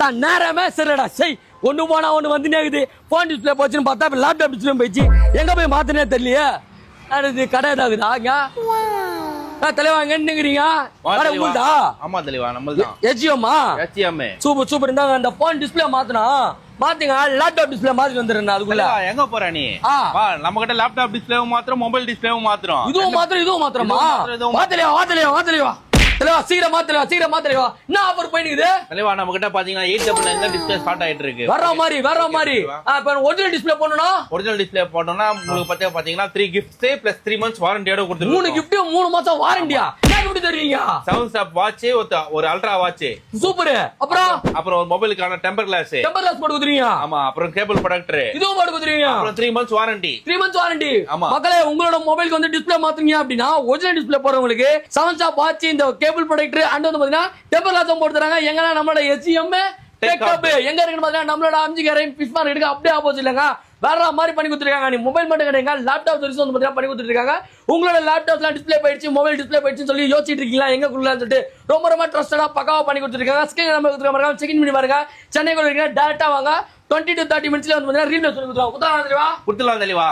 தான் நேரமே சரிடா செய் ஒண்ணு போனா ஒண்ணு வந்து நேக்குது போன் டிஸ்பிளே போச்சுன்னு பார்த்தா இப்ப லேப்டாப் டிஸ்பிளே போயிடுச்சு எங்க போய் மாத்தினே தெரியலையே இது கடை ஏதாகுதா இங்க தலைவா எங்க நிக்கிறீங்க கடை உண்டா ஆமா தலைவா நம்மள்தான் எஜிஎம்மா எஜிஎம் சூப்பர் சூப்பர் இருந்தாங்க அந்த போன் டிஸ்பிளே மாத்தினா மாத்தீங்க லேப்டாப் டிஸ்பிளே மாத்தி வந்துடுறேன் அதுக்குள்ள எங்க போற நீ வா நம்ம கிட்ட லேப்டாப் டிஸ்பிளேவும் மாத்திரம் மொபைல் டிஸ்பிளேவும் மாத்திரம் இதுவும் மாத்திரமா வாத்தலையா தலைவா சீக்கிரம் மாத்தலைவா என்ன ஆஃபர் போயிடுது தலைவா நம்ம கிட்ட பாத்தீங்கன்னா 899 தான் டிஸ்பிளே ஸ்டார்ட் ஆயிட்டு இருக்கு வர மாதிரி இப்ப ஒரிஜினல் டிஸ்பிளே போடணும்னா ஒரிஜினல் டிஸ்பிளே போட்டோம்னா உங்களுக்கு பாத்தீங்கன்னா 3 கிஃப்ட்ஸ் பிளஸ் 3 months வாரண்டியோட கொடுத்துருவோம் 3 gift 3 மாசம் வாரண்டியா என்ன gift தருவீங்க 7 ஸ்டாப் வாட்ச் ஒரு அல்ட்ரா வாட்ச் சூப்பர் அப்புறம் ஒரு மொபைலுக்கான டெம்பர் கிளாஸ் போட்டு கொடுத்துறீங்க ஆமா அப்புறம் கேபிள் ப்ரொடக்டர் இதுவும் போட்டு கொடுத்துறீங்க அப்புறம் 3 months வாரண்டி 3 months வாரண்டி ஆமா மக்களே உங்களோட மொபைலுக்கு வந்து டிஸ்பிளே மாத்துறீங்க அப்படினா ஒரிஜினல் டிஸ்பிளே போறவங்களுக்கு 7 ஸ்டாப் வாட்ச் இந்த கேபிள் ப்ரொடக்டர் அண்ட் வந்து பாத்தீங்கன்னா டெம்பர் கிளாஸும் போட்டு தராங்க எங்கனா நம்மளோட எஸ்எம் டெக் ஹப் எங்க இருக்குன்னு பாத்தீங்கன்னா நம்மளோட அம்ஜிகரை ஃபிஷ் மார்க்கெட்டுக்கு அப்படியே ஆப்போசிட் இல்லங்க வேற மாதிரி பண்ணி கொடுத்துருக்காங்க நீ மொபைல் மட்டும் கிடையாது லேப்டாப் சர்வீஸ் வந்து பாத்தீங்கன்னா பண்ணி கொடுத்துருக்காங்க உங்களோட லேப்டாப்லாம் டிஸ்பிளே போயிடுச்சு மொபைல் டிஸ்பிளே போயிடுச்சுன்னு சொல்லி யோசிச்சுட்டு இருக்கீங்களா எங்க குள்ளலாம்னு சொல்லிட்டு ரொம்ப ட்ரஸ்டடா பக்காவா பண்ணி கொடுத்துருக்காங்க ஸ்கிரீன் நம்பர் கொடுத்துருக்காங்க செக் இன் பண்ணி பாருங்க சென்னைக்குள்ள இருக்கீங்க டேரக்டா வாங்க 20 to 30 மினிட்ஸ்ல வந்து பாத்தீங்கன்னா ரீப்ளேஸ் பண்ணி கொடுத்துருவாங்க குடுத்துலாம் தெளிவா